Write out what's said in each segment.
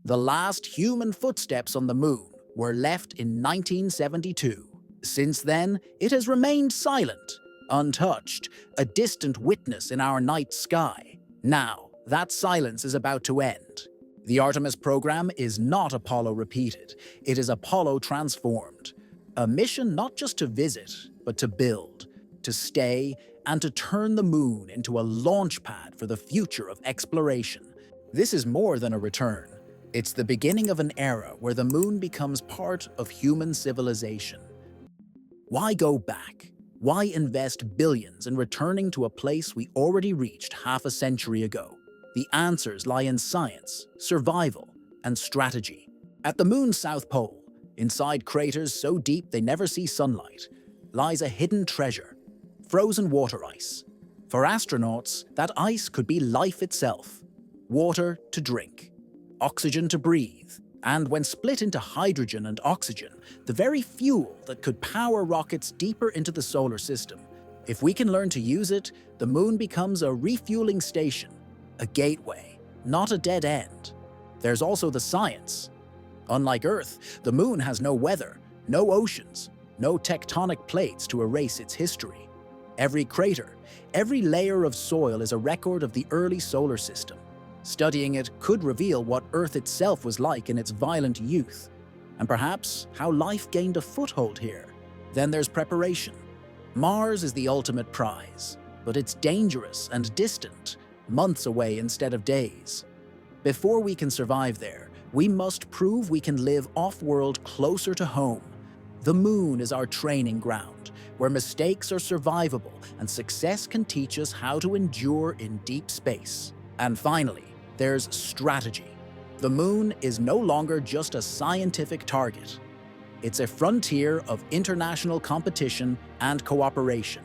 The last human footsteps on the moon were left in 1972. Since then, it has remained silent, untouched, a distant witness in our night sky. Now, that silence is about to end. The Artemis program is not Apollo repeated, it is Apollo transformed. A mission not just to visit, but to build, to stay, and to turn the moon into a launch pad for the future of exploration. This is more than a return. It's the beginning of an era where the moon becomes part of human civilization. Why go back? Why invest billions in returning to a place we already reached half a century ago? The answers lie in science, survival, and strategy. At the moon's south pole, inside craters so deep they never see sunlight, lies a hidden treasure: frozen water ice. For astronauts, that ice could be life itself. Water to drink, oxygen to breathe, and when split into hydrogen and oxygen, the very fuel that could power rockets deeper into the solar system. If we can learn to use it, the moon becomes a refueling station, a gateway, not a dead end. There's also the science. Unlike Earth, the moon has no weather, no oceans, no tectonic plates to erase its history. Every crater, every layer of soil is a record of the early solar system. Studying it could reveal what Earth itself was like in its violent youth, and perhaps how life gained a foothold here. Then there's preparation. Mars is the ultimate prize, but it's dangerous and distant, months away instead of days. Before we can survive there, we must prove we can live off-world closer to home. The moon is our training ground, where mistakes are survivable and success can teach us how to endure in deep space. And finally, there's strategy. The moon is no longer just a scientific target. It's a frontier of international competition and cooperation.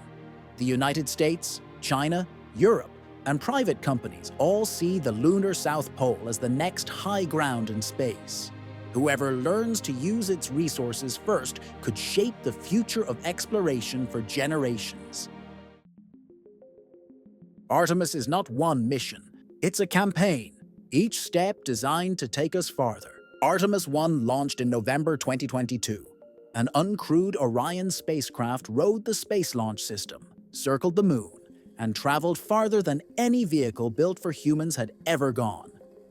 The United States, China, Europe, and private companies all see the lunar South Pole as the next high ground in space. Whoever learns to use its resources first could shape the future of exploration for generations. Artemis is not one mission, it's a campaign, each step designed to take us farther. Artemis I launched in November 2022. An uncrewed Orion spacecraft rode the Space Launch System, circled the moon, and traveled farther than any vehicle built for humans had ever gone,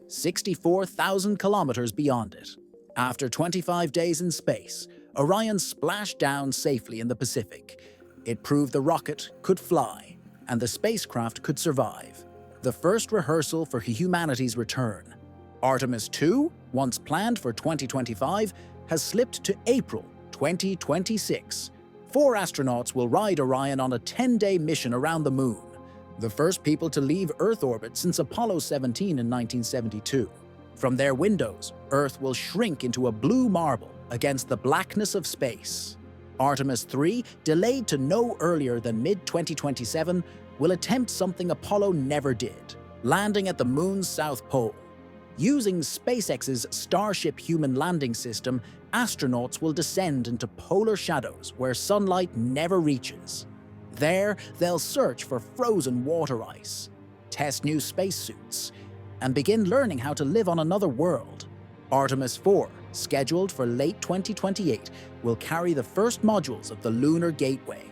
64,000 kilometers beyond it. After 25 days in space, Orion splashed down safely in the Pacific. It proved the rocket could fly, and the spacecraft could survive. The first rehearsal for humanity's return. Artemis II, once planned for 2025, has slipped to April 2026. 4 astronauts will ride Orion on a 10-day mission around the moon, the first people to leave Earth orbit since Apollo 17 in 1972. From their windows, Earth will shrink into a blue marble against the blackness of space. Artemis III, delayed to no earlier than mid-2027, will attempt something Apollo never did, landing at the moon's south pole. Using SpaceX's Starship human landing system, astronauts will descend into polar shadows where sunlight never reaches. There, they'll search for frozen water ice, test new spacesuits, and begin learning how to live on another world. Artemis IV, scheduled for late 2028, will carry the first modules of the Lunar Gateway,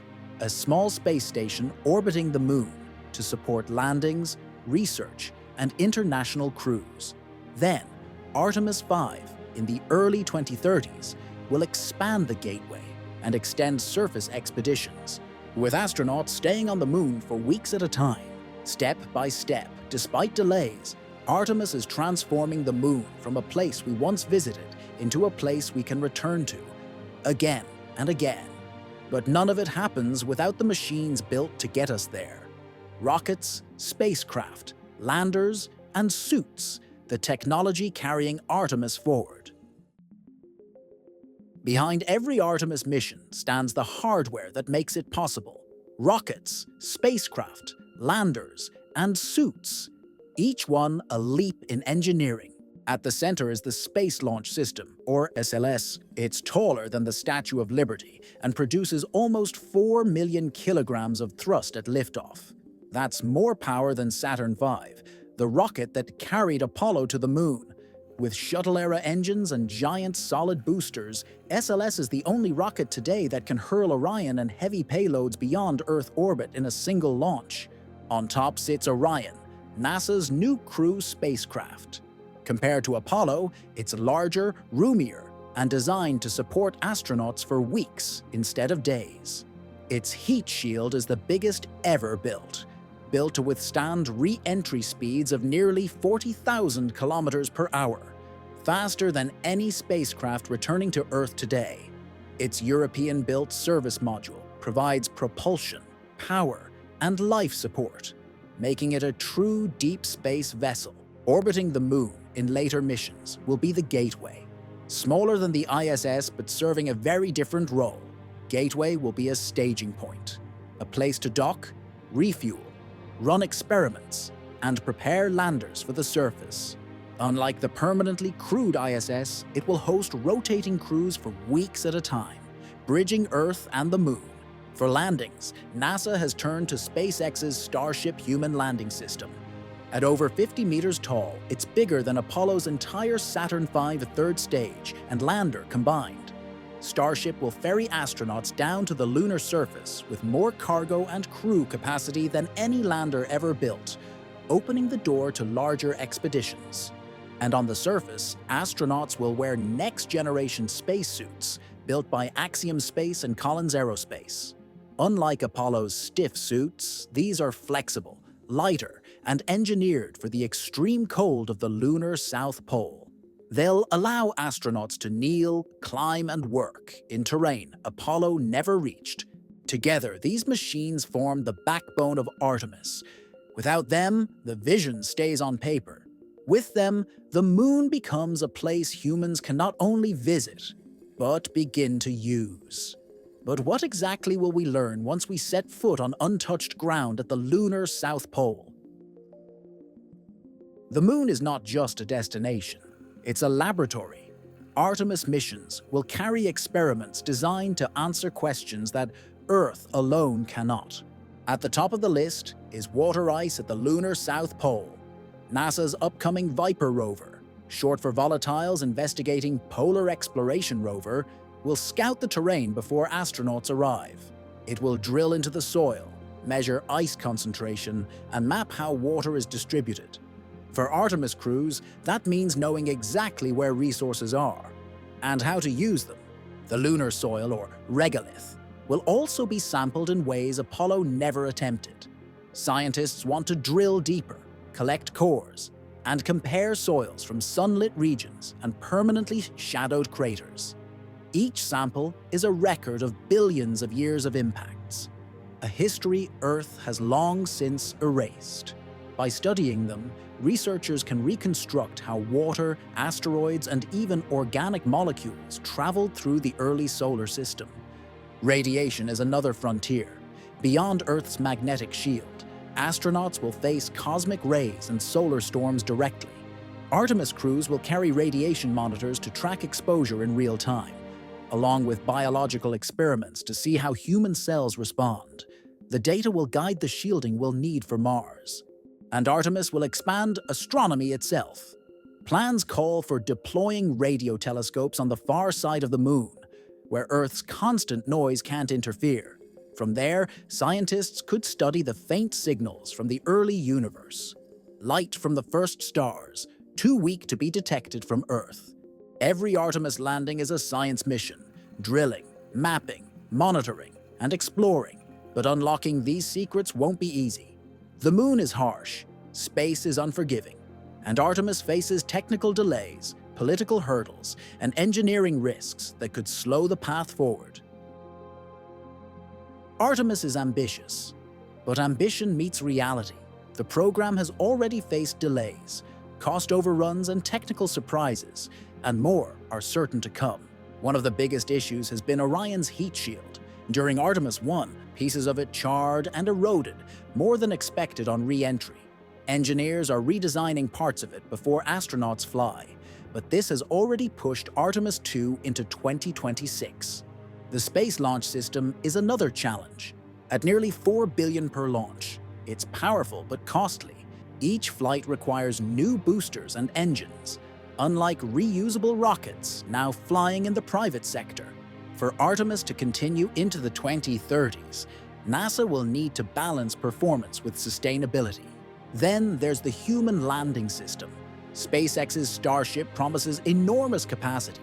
a small space station orbiting the moon to support landings, research, and international crews. Then, Artemis V, in the early 2030s, will expand the gateway and extend surface expeditions, with astronauts staying on the moon for weeks at a time. Step by step, despite delays, Artemis is transforming the moon from a place we once visited into a place we can return to, again and again. But none of it happens without the machines built to get us there. Rockets, spacecraft, landers, and suits, the technology carrying Artemis forward. Behind every Artemis mission stands the hardware that makes it possible. Rockets, spacecraft, landers, and suits, each one a leap in engineering. At the center is the Space Launch System, or SLS. It's taller than the Statue of Liberty and produces almost 4 million kilograms of thrust at liftoff. That's more power than Saturn V, the rocket that carried Apollo to the moon. With shuttle-era engines and giant solid boosters, SLS is the only rocket today that can hurl Orion and heavy payloads beyond Earth orbit in a single launch. On top sits Orion, NASA's new crew spacecraft. Compared to Apollo, it's larger, roomier, and designed to support astronauts for weeks instead of days. Its heat shield is the biggest ever built to withstand re-entry speeds of nearly 40,000 kilometers per hour, faster than any spacecraft returning to Earth today. Its European-built service module provides propulsion, power, and life support, making it a true deep space vessel. Orbiting the Moon in later missions will be the Gateway. Smaller than the ISS but serving a very different role, Gateway will be a staging point, a place to dock, refuel, run experiments, and prepare landers for the surface. Unlike the permanently crewed ISS, it will host rotating crews for weeks at a time, bridging Earth and the Moon. For landings, NASA has turned to SpaceX's Starship human landing system. At over 50 meters tall, it's bigger than Apollo's entire Saturn V third stage and lander combined. Starship will ferry astronauts down to the lunar surface with more cargo and crew capacity than any lander ever built, opening the door to larger expeditions. And on the surface, astronauts will wear next-generation spacesuits built by Axiom Space and Collins Aerospace. Unlike Apollo's stiff suits, these are flexible, lighter, and engineered for the extreme cold of the lunar South Pole. They'll allow astronauts to kneel, climb, and work in terrain Apollo never reached. Together, these machines form the backbone of Artemis. Without them, the vision stays on paper. With them, the Moon becomes a place humans can not only visit, but begin to use. But what exactly will we learn once we set foot on untouched ground at the lunar South Pole? The Moon is not just a destination. It's a laboratory. Artemis Missions will carry experiments designed to answer questions that Earth alone cannot. At the top of the list is water ice at the lunar South Pole. NASA's upcoming Viper rover, short for Volatiles Investigating Polar Exploration Rover, will scout the terrain before astronauts arrive. It will drill into the soil, measure ice concentration, and map how water is distributed. For Artemis crews, that means knowing exactly where resources are and how to use them. The lunar soil, or regolith, will also be sampled in ways Apollo never attempted. Scientists want to drill deeper, collect cores, and compare soils from sunlit regions and permanently shadowed craters. Each sample is a record of billions of years of impacts, a history Earth has long since erased. By studying them, researchers can reconstruct how water, asteroids, and even organic molecules traveled through the early solar system. Radiation is another frontier. Beyond Earth's magnetic shield, astronauts will face cosmic rays and solar storms directly. Artemis crews will carry radiation monitors to track exposure in real time, along with biological experiments to see how human cells respond. The data will guide the shielding we'll need for Mars. And Artemis will expand astronomy itself. Plans call for deploying radio telescopes on the far side of the Moon, where Earth's constant noise can't interfere. From there, scientists could study the faint signals from the early universe. Light from the first stars, too weak to be detected from Earth. Every Artemis landing is a science mission, drilling, mapping, monitoring, and exploring. But unlocking these secrets won't be easy. The Moon is harsh, space is unforgiving, and Artemis faces technical delays, political hurdles, and engineering risks that could slow the path forward. Artemis is ambitious, but ambition meets reality. The program has already faced delays, cost overruns, and technical surprises, and more are certain to come. One of the biggest issues has been Orion's heat shield. During Artemis I, pieces of it charred and eroded more than expected on re-entry. Engineers are redesigning parts of it before astronauts fly, but this has already pushed Artemis II into 2026. The Space Launch System is another challenge. At nearly $4 billion per launch, it's powerful but costly. Each flight requires new boosters and engines. unlike reusable rockets now flying in the private sector. For Artemis to continue into the 2030s, NASA will need to balance performance with sustainability. Then there's the human landing system. SpaceX's Starship promises enormous capacity,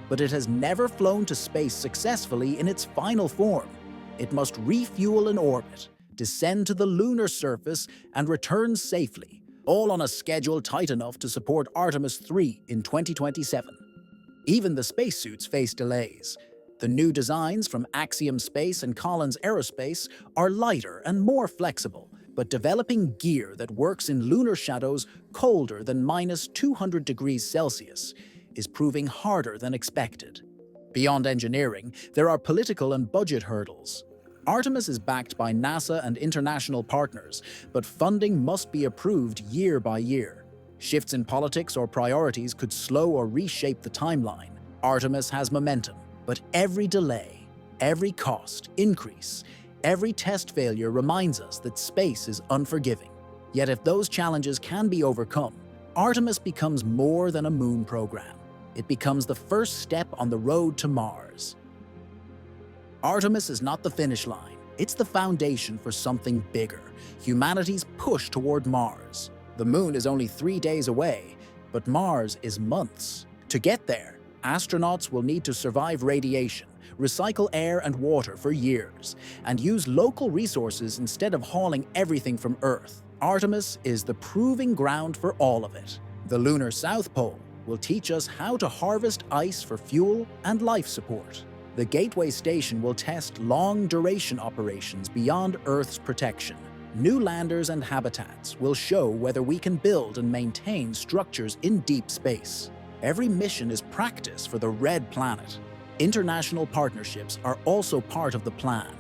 but it has never flown to space successfully in its final form. It must refuel in orbit, descend to the lunar surface, and return safely, all on a schedule tight enough to support Artemis III in 2027. Even the spacesuits face delays. The new designs from Axiom Space and Collins Aerospace are lighter and more flexible, but developing gear that works in lunar shadows colder than -200 degrees Celsius is proving harder than expected. Beyond engineering, there are political and budget hurdles. Artemis is backed by NASA and international partners, but funding must be approved year by year. Shifts in politics or priorities could slow or reshape the timeline. Artemis has momentum, but every delay, every cost increase, every test failure reminds us that space is unforgiving. Yet if those challenges can be overcome, Artemis becomes more than a moon program. It becomes the first step on the road to Mars. Artemis is not the finish line. It's the foundation for something bigger, humanity's push toward Mars. The moon is only 3 days away, but Mars is months. To get there, astronauts will need to survive radiation, recycle air and water for years, and use local resources instead of hauling everything from Earth. Artemis is the proving ground for all of it. The lunar South Pole will teach us how to harvest ice for fuel and life support. The Gateway Station will test long-duration operations beyond Earth's protection. New landers and habitats will show whether we can build and maintain structures in deep space. Every mission is practice for the Red Planet. International partnerships are also part of the plan.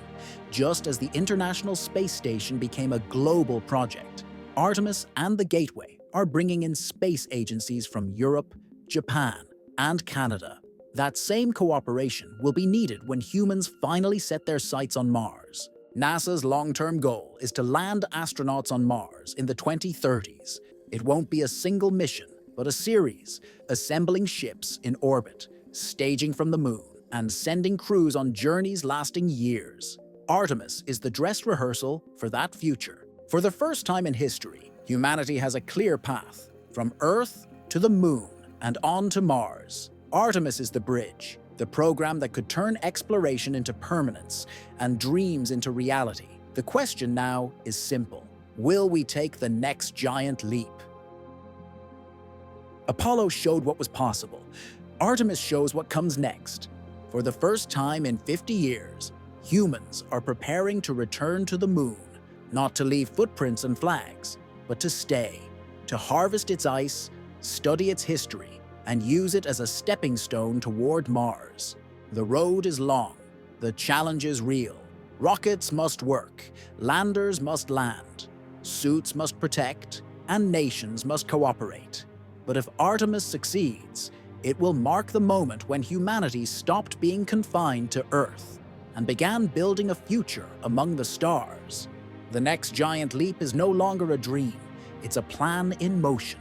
Just as the International Space Station became a global project, Artemis and the Gateway are bringing in space agencies from Europe, Japan, and Canada. That same cooperation will be needed when humans finally set their sights on Mars. NASA's long-term goal is to land astronauts on Mars in the 2030s. It won't be a single mission, but a series, assembling ships in orbit, staging from the moon, and sending crews on journeys lasting years. Artemis is the dress rehearsal for that future. For the first time in history, humanity has a clear path, from Earth to the moon and on to Mars. Artemis is the bridge, the program that could turn exploration into permanence and dreams into reality. The question now is simple. Will we take the next giant leap? Apollo showed what was possible. Artemis shows what comes next. For the first time in 50 years, humans are preparing to return to the moon, not to leave footprints and flags, but to stay, to harvest its ice, study its history, and use it as a stepping stone toward Mars. The road is long, the challenge is real. Rockets must work, landers must land, suits must protect, and nations must cooperate. But if Artemis succeeds, it will mark the moment when humanity stopped being confined to Earth and began building a future among the stars. The next giant leap is no longer a dream, it's a plan in motion.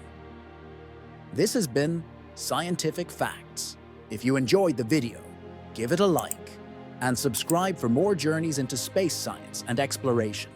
This has been Scientific Facts. If you enjoyed the video, give it a like and subscribe for more journeys into space science and exploration.